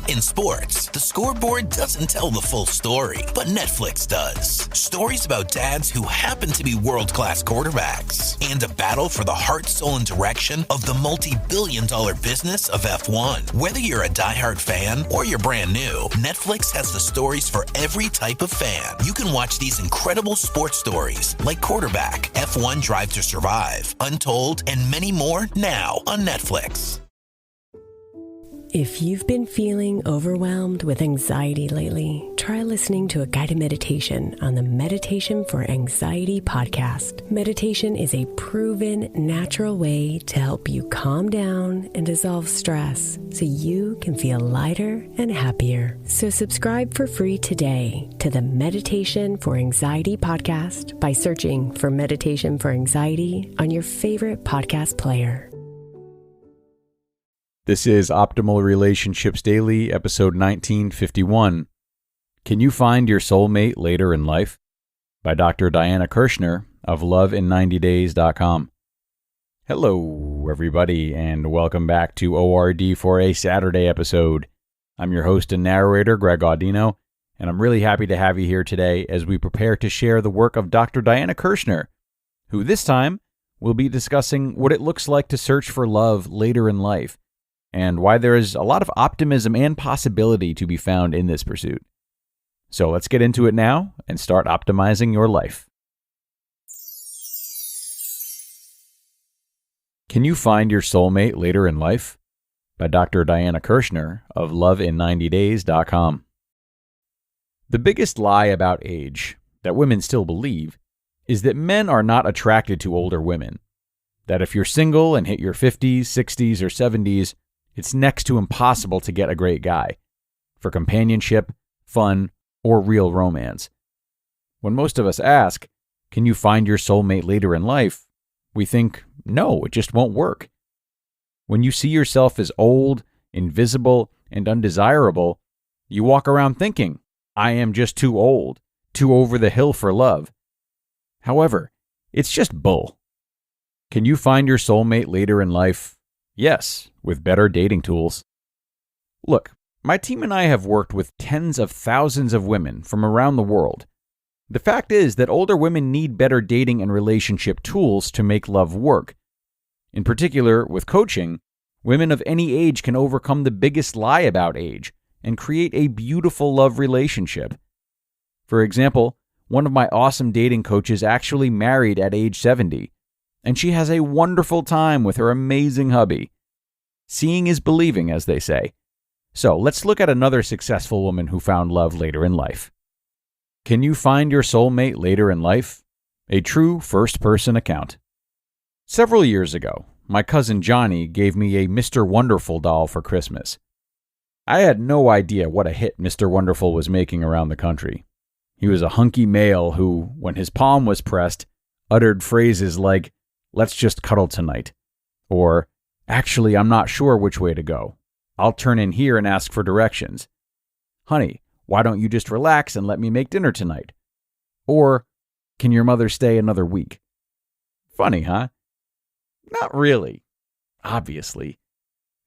In sports, the scoreboard doesn't tell the full story, but Netflix does. Stories about dads who happen to be world-class quarterbacks and a battle for the heart, soul, and direction of the multi-billion-dollar business of F1. Whether you're a diehard fan or you're brand new, Netflix has the stories for every type of fan. You can watch these incredible sports stories like Quarterback, F1 Drive to Survive, Untold, and many more now on Netflix. If you've been feeling overwhelmed with anxiety lately, try listening to a guided meditation on the Meditation for Anxiety podcast. Meditation is a proven, natural way to help you calm down and dissolve stress so you can feel lighter and happier. So subscribe for free today to the Meditation for Anxiety podcast by searching for Meditation for Anxiety on your favorite podcast player. This is Optimal Relationships Daily, episode 1951. Can you find your soulmate later in life? By Dr. Diana Kirschner of loveinninetydays.com. Hello, everybody, and welcome back to ORD for a Saturday episode. I'm your host and narrator, Greg Audino, and I'm really happy to have you here today as we prepare to share the work of Dr. Diana Kirschner, who this time will be discussing what it looks like to search for love later in life, and why there is a lot of optimism and possibility to be found in this pursuit. So let's get into it now and start optimizing your life. Can you find your soulmate later in life? By Dr. Diana Kirschner of loveinninetydays.com. The biggest lie about age that women still believe is that men are not attracted to older women. That if you're single and hit your 50s, 60s, or 70s, it's next to impossible to get a great guy for companionship, fun, or real romance. When most of us ask, can you find your soulmate later in life? We think, no, it just won't work. When you see yourself as old, invisible, and undesirable, you walk around thinking, I am just too old, too over the hill for love. However, it's just bull. Can you find your soulmate later in life? Yes, with better dating tools. Look, my team and I have worked with tens of thousands of women from around the world. The fact is that older women need better dating and relationship tools to make love work. In particular, with coaching, women of any age can overcome the biggest lie about age and create a beautiful love relationship. For example, one of my awesome dating coaches actually married at age 70. And she has a wonderful time with her amazing hubby. Seeing is believing, as they say. So let's look at another successful woman who found love later in life. Can you find your soulmate later in life? A true first-person account. Several years ago, my cousin Johnny gave me a Mr. Wonderful doll for Christmas. I had no idea what a hit Mr. Wonderful was making around the country. He was a hunky male who, when his palm was pressed, uttered phrases like, "Let's just cuddle tonight," or, "Actually, I'm not sure which way to go. I'll turn in here and ask for directions. Honey, why don't you just relax and let me make dinner tonight?" Or, "Can your mother stay another week?" Funny, huh? Not really. Obviously.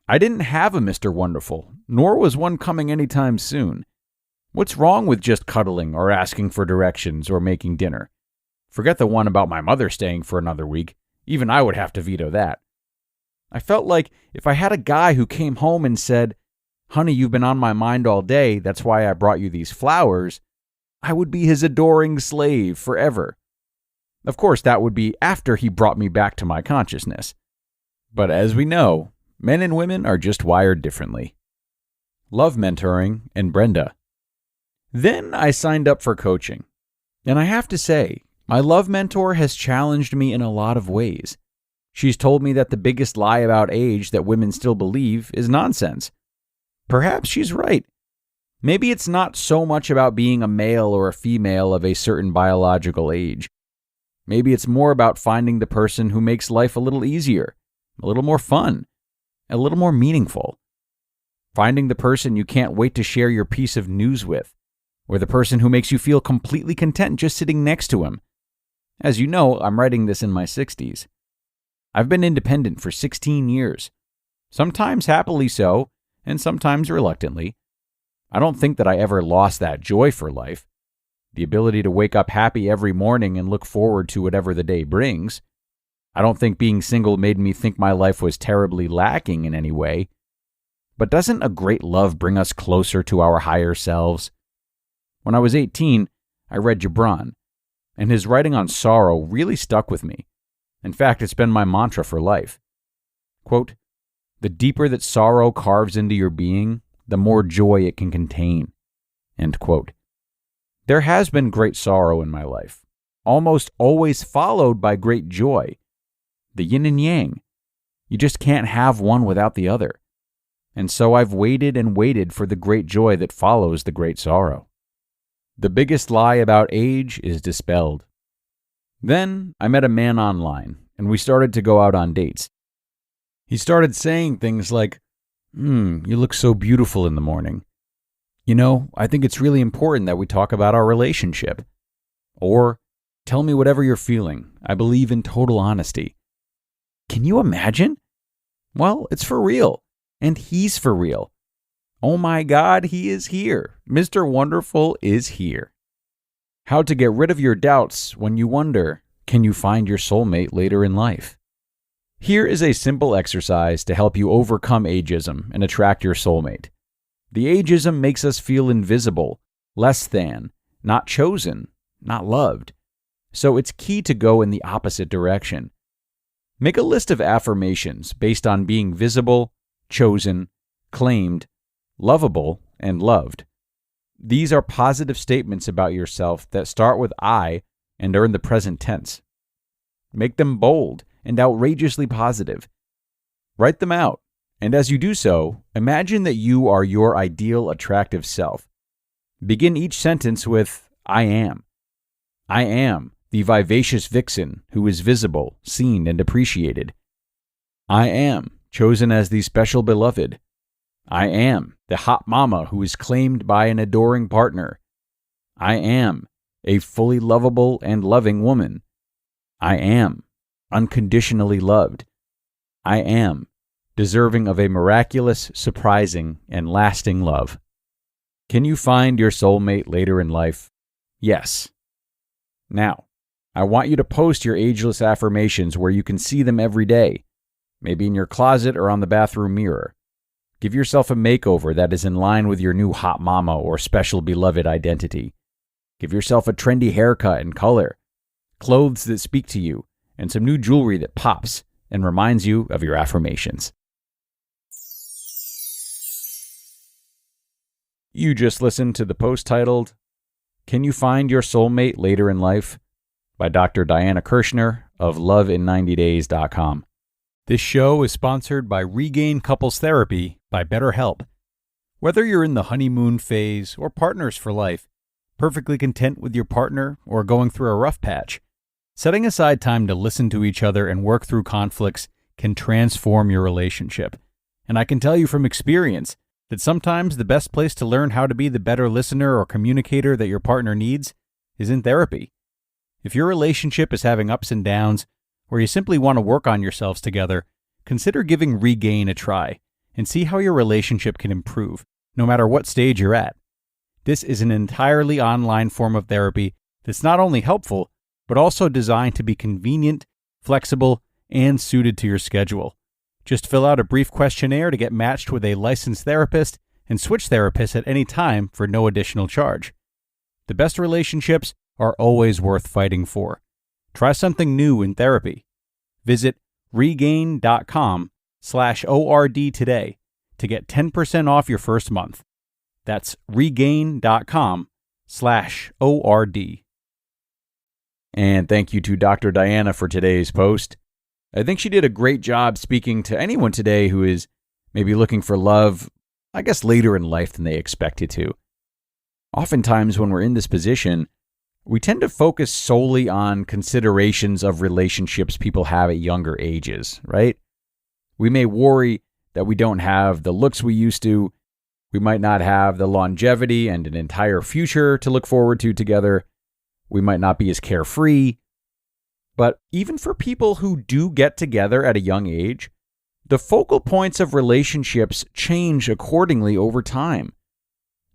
I didn't have a Mr. Wonderful, nor was one coming anytime soon. What's wrong with just cuddling or asking for directions or making dinner? Forget the one about my mother staying for another week. Even I would have to veto that. I felt like if I had a guy who came home and said, "Honey, you've been on my mind all day, that's why I brought you these flowers," I would be his adoring slave forever. Of course, that would be after he brought me back to my consciousness. But as we know, men and women are just wired differently. Love mentoring and Brenda. Then I signed up for coaching. And I have to say, my love mentor has challenged me in a lot of ways. She's told me that the biggest lie about age that women still believe is nonsense. Perhaps she's right. Maybe it's not so much about being a male or a female of a certain biological age. Maybe it's more about finding the person who makes life a little easier, a little more fun, a little more meaningful. Finding the person you can't wait to share your piece of news with, or the person who makes you feel completely content just sitting next to him. As you know, I'm writing this in my 60s. I've been independent for 16 years, sometimes happily so, and sometimes reluctantly. I don't think that I ever lost that joy for life, the ability to wake up happy every morning and look forward to whatever the day brings. I don't think being single made me think my life was terribly lacking in any way. But doesn't a great love bring us closer to our higher selves? When I was 18, I read Gibran, and his writing on sorrow really stuck with me. In fact, it's been my mantra for life. Quote, "The deeper that sorrow carves into your being, the more joy it can contain." End quote. There has been great sorrow in my life, almost always followed by great joy. The yin and yang. You just can't have one without the other. And so I've waited and waited for the great joy that follows the great sorrow. The biggest lie about age is dispelled. Then I met a man online, and we started to go out on dates. He started saying things like, you look so beautiful in the morning. You know, I think it's really important that we talk about our relationship. Or, tell me whatever you're feeling. I believe in total honesty. Can you imagine? Well, it's for real. And he's for real. Oh my God, he is here. Mr. Wonderful is here. How to get rid of your doubts when you wonder, can you find your soulmate later in life? Here is a simple exercise to help you overcome ageism and attract your soulmate. The ageism makes us feel invisible, less than, not chosen, not loved. So it's key to go in the opposite direction. Make a list of affirmations based on being visible, chosen, claimed, lovable, and loved. These are positive statements about yourself that start with I and are in the present tense. Make them bold and outrageously positive. Write them out, and as you do so, imagine that you are your ideal attractive self. Begin each sentence with, I am. I am the vivacious vixen who is visible, seen, and appreciated. I am chosen as the special beloved. I am the hot mama who is claimed by an adoring partner. I am a fully lovable and loving woman. I am unconditionally loved. I am deserving of a miraculous, surprising, and lasting love. Can you find your soulmate later in life? Yes. Now, I want you to post your ageless affirmations where you can see them every day, maybe in your closet or on the bathroom mirror. Give yourself a makeover that is in line with your new hot mama or special beloved identity. Give yourself a trendy haircut and color, clothes that speak to you, and some new jewelry that pops and reminds you of your affirmations. You just listened to the post titled, Can You Find Your Soulmate Later in Life? By Dr. Diana Kirschner of loveinnindaydays.com. This show is sponsored by Regain Couples Therapy by BetterHelp. Whether you're in the honeymoon phase or partners for life, perfectly content with your partner or going through a rough patch, setting aside time to listen to each other and work through conflicts can transform your relationship. And I can tell you from experience that sometimes the best place to learn how to be the better listener or communicator that your partner needs is in therapy. If your relationship is having ups and downs, or you simply want to work on yourselves together, consider giving Regain a try and see how your relationship can improve, no matter what stage you're at. This is an entirely online form of therapy that's not only helpful, but also designed to be convenient, flexible, and suited to your schedule. Just fill out a brief questionnaire to get matched with a licensed therapist and switch therapists at any time for no additional charge. The best relationships are always worth fighting for. Try something new in therapy. Visit regain.com/ORD today to get 10% off your first month. That's regain.com/ORD. And thank you to Dr. Diana for today's post. I think she did a great job speaking to anyone today who is maybe looking for love, I guess later in life than they expected to. Oftentimes when we're in this position, we tend to focus solely on considerations of relationships people have at younger ages, right? We may worry that we don't have the looks we used to. We might not have the longevity and an entire future to look forward to together. We might not be as carefree. But even for people who do get together at a young age, the focal points of relationships change accordingly over time.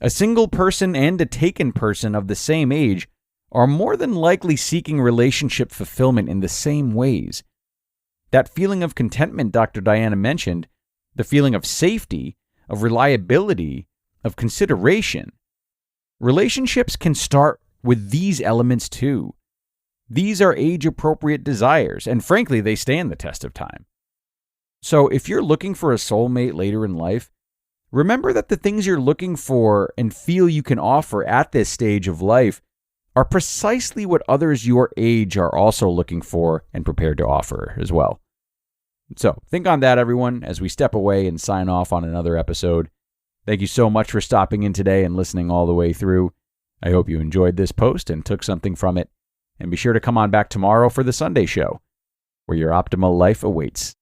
A single person and a taken person of the same age are more than likely seeking relationship fulfillment in the same ways. That feeling of contentment Dr. Diana mentioned, the feeling of safety, of reliability, of consideration. Relationships can start with these elements too. These are age-appropriate desires, and frankly, they stand the test of time. So if you're looking for a soulmate later in life, remember that the things you're looking for and feel you can offer at this stage of life are precisely what others your age are also looking for and prepared to offer as well. So think on that, everyone, as we step away and sign off on another episode. Thank you so much for stopping in today and listening all the way through. I hope you enjoyed this post and took something from it. And be sure to come on back tomorrow for the Sunday show, where your optimal life awaits.